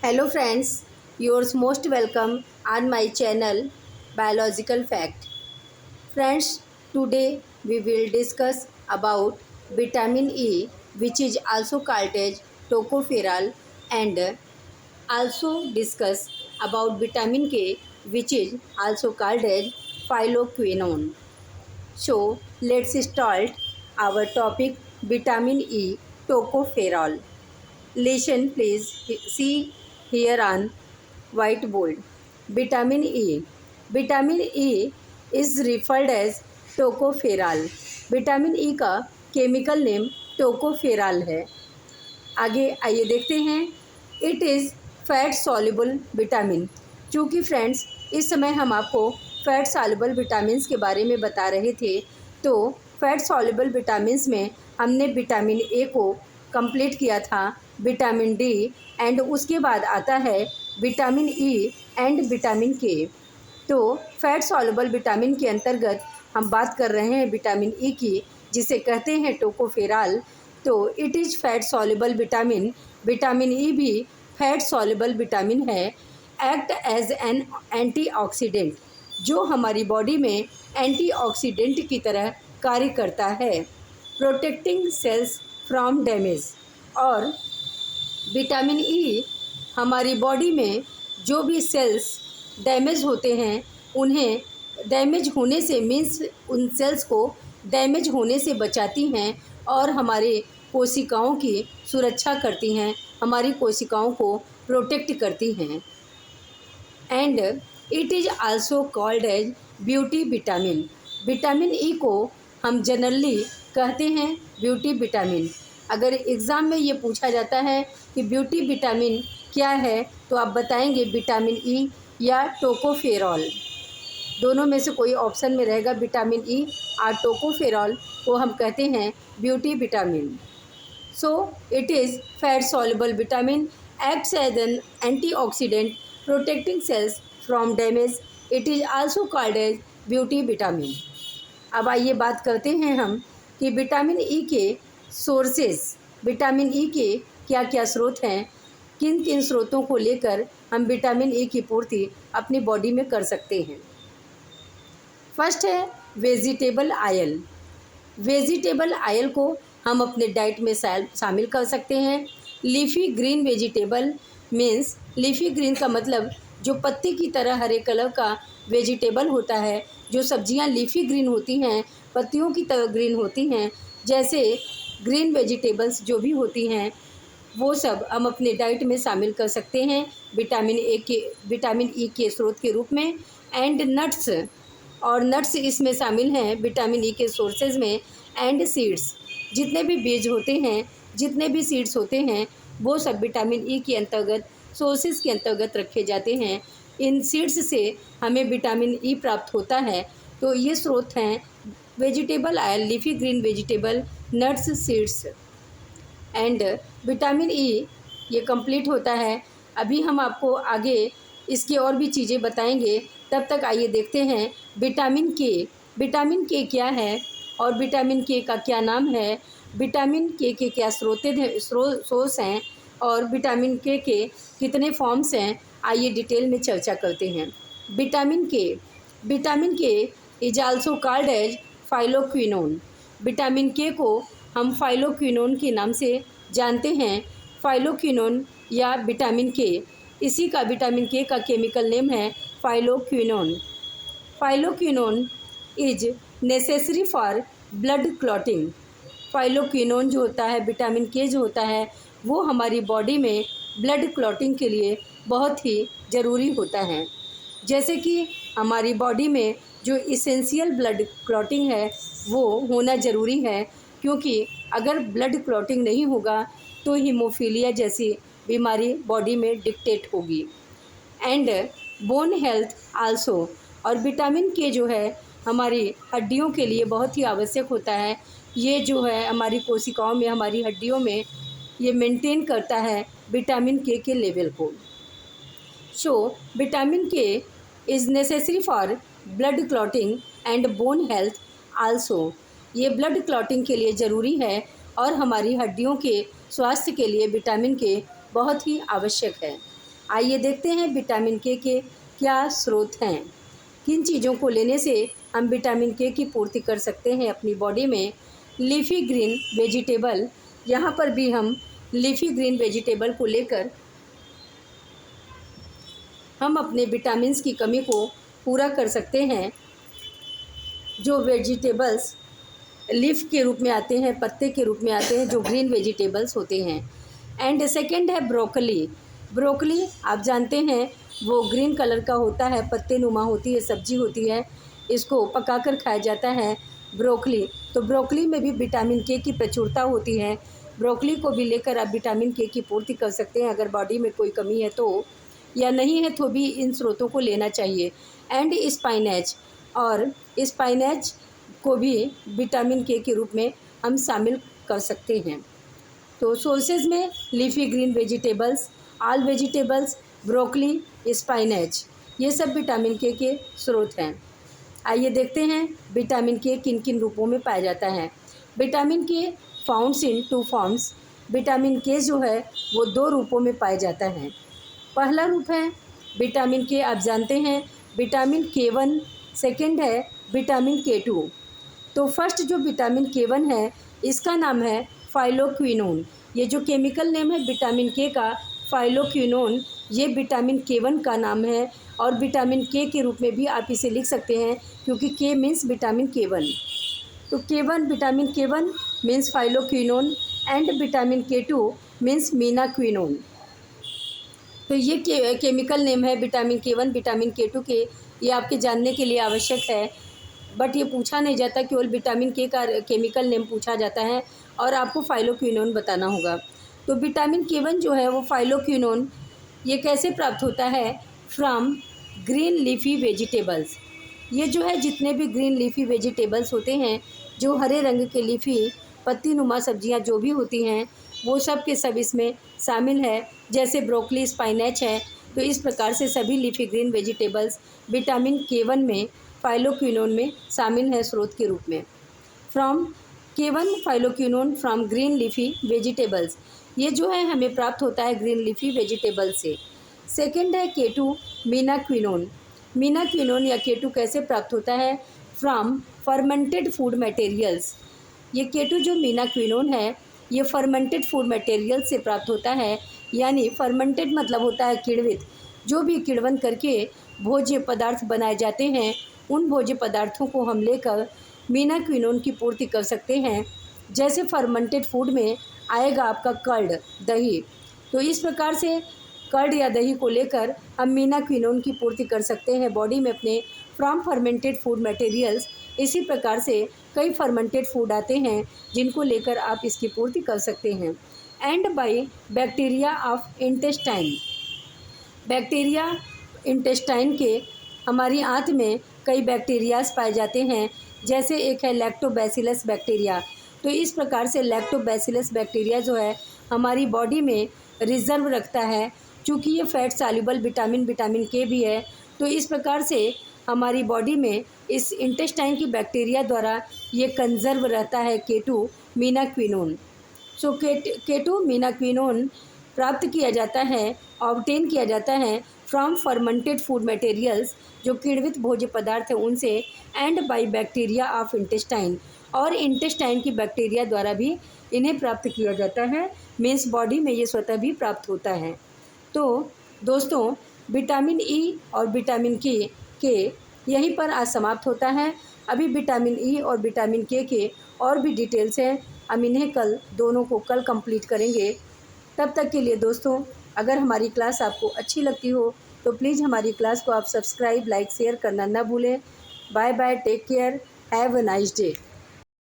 Hello friends, yours most welcome on my channel Biological Fact. Friends, today we will discuss about vitamin E, which is also called as tocopherol, and also discuss about vitamin K, which is also called as phyloquinone. So let's start our topic vitamin E tocopherol. Listen please, see here on whiteboard. Vitamin E. Vitamin E is referred as tocopherol. Vitamin E का chemical name tocopherol है. आगे आइए देखते हैं. It is fat soluble vitamin. चूँकि friends इस समय हम आपको फैट सॉल्युबल विटामिन्स के बारे में बता रहे थे, तो फैट सॉल्युबल विटामिन्स में हमने विटामिन ए को कंप्लीट किया था, विटामिन डी, एंड उसके बाद आता है विटामिन ई एंड विटामिन के. तो फैट सॉल्युबल विटामिन के अंतर्गत हम बात कर रहे हैं विटामिन ई की, जिसे कहते हैं टोकोफेराल. तो it is fat soluble vitamin. Vitamin ई भी फैट सॉल्युबल विटामिन है. एक्ट एज एन एंटीऑक्सीडेंट, जो हमारी बॉडी में एंटीऑक्सीडेंट की तरह कार्य करता है, प्रोटेक्टिंग सेल्स फ्रॉम डैमेज. और विटामिन ई हमारी बॉडी में जो भी सेल्स डैमेज होते हैं, उन्हें डैमेज होने से मीन्स उन सेल्स को डैमेज होने से बचाती हैं और हमारे कोशिकाओं की सुरक्षा करती हैं, हमारी कोशिकाओं को प्रोटेक्ट करती हैं. And it is also called as beauty vitamin. Vitamin E को हम जनरली कहते हैं ब्यूटी विटामिन. अगर एग्ज़ाम में ये पूछा जाता है कि ब्यूटी विटामिन क्या है, तो आप बताएंगे विटामिन ई या टोकोफेरॉल. दोनों में से कोई ऑप्शन में रहेगा. विटामिन ई और टोकोफेरॉल को हम कहते हैं beauty vitamin. So it is fat soluble vitamin, acts as an antioxidant, protecting cells from damage. It is also called as beauty vitamin. अब आइए बात करते हैं हम कि विटामिन ई के सोर्सेज, विटामिन ई के क्या क्या स्रोत हैं, किन किन स्रोतों को लेकर हम विटामिन ई की पूर्ति अपनी बॉडी में कर सकते हैं. फर्स्ट है वेजिटेबल आयल. वेजिटेबल आयल को हम अपने डाइट में शामिल कर सकते हैं. Leafy green vegetable means, leafy green का मतलब जो पत्ती की तरह हरे कलर का वेजिटेबल होता है. जो सब्जियां लीफी ग्रीन होती हैं, पत्तियों की तरह ग्रीन होती हैं, जैसे ग्रीन वेजिटेबल्स जो भी होती हैं, वो सब हम अपने डाइट में शामिल कर सकते हैं विटामिन ई के स्रोत के रूप में. एंड नट्स, और नट्स इसमें शामिल हैं विटामिन ई के सोर्सेज में. एंड सीड्स, जितने भी बीज होते हैं, जितने भी सीड्स होते हैं, वो सब विटामिन ई के अंतर्गत, सोर्सेज के अंतर्गत रखे जाते हैं. इन सीड्स से हमें विटामिन ई प्राप्त होता है. तो ये स्रोत हैं vegetable oil, leafy green vegetable, nuts, seeds and vitamin E. ये कंप्लीट होता है. अभी हम आपको आगे इसकी और भी चीज़ें बताएंगे. तब तक आइए देखते हैं विटामिन के. विटामिन के क्या है और विटामिन के का क्या नाम है, विटामिन के क्या सोर्स हैं, और विटामिन के कितने फॉर्म्स हैं. आइए डिटेल में चर्चा करते हैं. Vitamin K is also called as phylloquinone. Vitamin K को हम फाइलोक्विनोन के नाम से जानते हैं. फाइलोक्विनोन या विटामिन के, इसी का विटामिन के का केमिकल नेम है phylloquinone. Phylloquinone is necessary for blood clotting. Phylloquinone जो होता है, विटामिन के जो होता है, वो हमारी बॉडी में ब्लड क्लॉटिंग के लिए बहुत ही ज़रूरी होता है. जैसे कि हमारी बॉडी में जो इसेंशियल ब्लड क्लॉटिंग है, वो होना ज़रूरी है, क्योंकि अगर ब्लड क्लॉटिंग नहीं होगा तो हीमोफीलिया जैसी बीमारी बॉडी में डिक्टेट होगी. एंड बोन हेल्थ आल्सो, और विटामिन के जो है हमारी हड्डियों के लिए बहुत ही आवश्यक होता है. ये जो है हमारी कोशिकाओं में, हमारी हड्डियों में ये मेंटेन करता है विटामिन के लेवल को. सो विटामिन के is necessary for blood clotting and bone health also. ये ब्लड क्लॉटिंग के लिए ज़रूरी है और हमारी हड्डियों के स्वास्थ्य के लिए विटामिन के बहुत ही आवश्यक है. आइए देखते हैं विटामिन के क्या स्रोत हैं। किन चीज़ों को लेने से हम विटामिन के की पूर्ति कर सकते हैं अपनी बॉडी में। लीफी ग्रीन वेजिटेबल, यहाँ पर भी हम लीफी ग्रीन वेजिटेबल को लेकर हम अपने विटामिन्स की कमी को पूरा कर सकते हैं। जो वेजिटेबल्स लीफ के रूप में आते हैं, पत्ते के रूप में आते हैं, जो ग्रीन वेजिटेबल्स होते हैं। एंड सेकंड है ब्रोकली। ब्रोकली आप जानते हैं वो ग्रीन कलर का होता है, पत्ते नुमा होती है, सब्जी होती है, इसको पकाकर खाया जाता है ब्रोकली। तो ब्रोकली में भी विटामिन के की प्रचुरता होती है। ब्रोकली को भी लेकर आप विटामिन के की पूर्ति कर सकते हैं अगर बॉडी में कोई कमी है तो, या नहीं है तो भी इन स्रोतों को लेना चाहिए। एंड स्पाइनच, और स्पाइनच को भी विटामिन के रूप में हम शामिल कर सकते हैं। तो सोर्सेज में leafy green vegetables, all vegetables, broccoli, स्पाइनच, ये सब विटामिन के स्रोत हैं। आइए देखते हैं विटामिन के किन किन रूपों में पाया जाता है। विटामिन के फाउंड्स इन 2 फॉर्म्स। विटामिन के जो है वो 2 रूपों में पाया जाता है। पहला रूप है विटामिन के, आप जानते हैं विटामिन के1, सेकंड है विटामिन के2। तो फर्स्ट जो विटामिन के1 है इसका नाम है फाइलोक्विनोन। ये जो केमिकल नेम है विटामिन के का, फाइलोक्विनोन, ये विटामिन के1 का नाम है। और विटामिन के रूप में भी आप इसे लिख सकते हैं क्योंकि के मीन्स विटामिन के1। तो K one, vitamin K one means phylloquinone and vitamin K two means menaquinone. तो ये केमिकल नेम है विटामिन के1, विटामिन के2 के, ये आपके जानने के लिए आवश्यक है। बट ये पूछा नहीं जाता, केवल विटामिन के का केमिकल नेम पूछा जाता है और आपको फाइलोक्विनोन बताना होगा। तो विटामिन के1 जो है वो फाइलोक्विनोन, ये कैसे प्राप्त होता है? From green leafy vegetables. ये जो है जितने भी ग्रीन लीफी वेजिटेबल्स होते हैं, जो हरे रंग के लीफी पत्ती नुमा सब्जियां जो भी होती हैं, वो सब के सब इसमें शामिल है। जैसे ब्रोकली, स्पाइनच है, तो इस प्रकार से सभी leafy green vegetables vitamin K one में, फाइलोक्विनोन में शामिल है स्रोत के रूप में। From K one phylloquinone from green leafy vegetables, ये जो है हमें प्राप्त होता है ग्रीन लीफी वेजिटेबल से। सेकंड है के2 मीनाक्विनोन। मीनाक्विनोन या के2 कैसे प्राप्त होता है? From fermented food materials. ये के2 जो मीनाक्विनोन है ये फर्मेंटेड फूड मटेरियल से प्राप्त होता है। यानी फर्मेंटेड मतलब होता है किण्वित। जो भी किण्वन करके भोज्य पदार्थ बनाए जाते हैं, उन भोज्य पदार्थों को हम लेकर मीनाक्विनोन की पूर्ति कर सकते हैं। जैसे फर्मेंटेड फूड में आएगा आपका कर्ड, दही। तो इस प्रकार से कर्ड या दही को लेकर हम मीनाक्विनोन की पूर्ति कर सकते हैं बॉडी में अपने, फ्रॉम फर्मेंटेड फूड मटेरियल्स। इसी प्रकार से कई फर्मेंटेड फूड आते हैं जिनको लेकर आप इसकी पूर्ति कर सकते हैं। And by bacteria of intestine. Bacteria intestine के, हमारी आंत में कई बैक्टीरियाज पाए जाते हैं। जैसे एक है लैक्टोबैसिलस बैक्टीरिया। तो इस प्रकार से लैक्टोबैसिलस बैक्टीरिया जो है हमारी बॉडी में रिजर्व रखता है। चूँकि ये फैट सॉल्युबल विटामिन के भी है, तो इस प्रकार से हमारी बॉडी में इस इंटेस्टाइन की बैक्टीरिया द्वारा ये कंजर्व रहता है के2 मीनाक्विनोन। सो के2 मीनाक्विनोन प्राप्त किया जाता है, ऑब्टेन किया जाता है फ्रॉम फर्मेंटेड फूड मटेरियल्स, जो किण्वित भोज्य पदार्थ हैं उनसे। And by bacteria of intestine, और इंटेस्टाइन की बैक्टीरिया द्वारा भी इन्हें प्राप्त किया जाता है। मीन्स बॉडी में ये स्वतः भी प्राप्त होता है। तो दोस्तों, विटामिन ई और विटामिन के यहीं पर आज समाप्त होता है। अभी विटामिन ई और विटामिन के और भी डिटेल्स हैं, हम इन्हें कल, दोनों को कल कंप्लीट करेंगे। तब तक के लिए दोस्तों, अगर हमारी क्लास आपको अच्छी लगती हो तो प्लीज़ हमारी क्लास को आप सब्सक्राइब, लाइक, शेयर करना ना भूलें। Bye bye, take care, have a nice day.